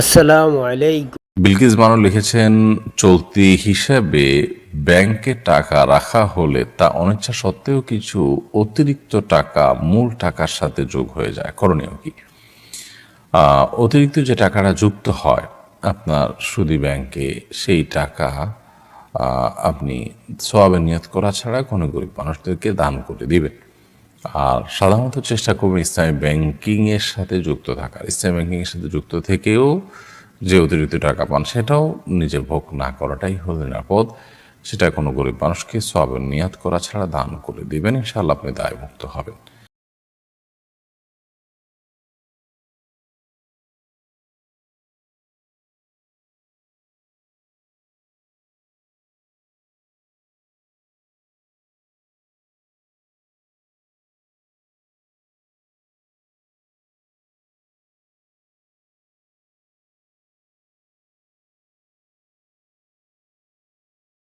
আসসালামু আলাইকুম। বিলকিস বানু লিখেছেন, চলতি হিসাবে ব্যাংকে টাকা রাখা হলে তা অনিচ্ছা সত্ত্বেও কিছু অতিরিক্ত টাকা মূল টাকার সাথে যোগ হয়ে যায়, করণীয় কি? অতিরিক্ত যে টাকাটা যুক্ত হয় আপনার সুদী ব্যাংকে, সেই টাকা আপনি সওয়াবের নিয়ত করা ছাড়া কোনো গরিব মানুষদেরকে দান করে দিবেন। আর সাধারণত চেষ্টা করবেন ইসলামী ব্যাংকিংয়ের সাথে যুক্ত থাকার। ইসলামী ব্যাংকিংয়ের সাথে যুক্ত থেকেও যে অতিরিক্ত টাকা পান সেটাও নিজে ভোগ না করাটাই হল নিরাপদ। সেটা কোনো গরিব মানুষকে সওয়াবের নিয়াত করা ছাড়া দান করে দিবেন, ইনশাআল্লাহ আপনি দায়মুক্ত হবেন।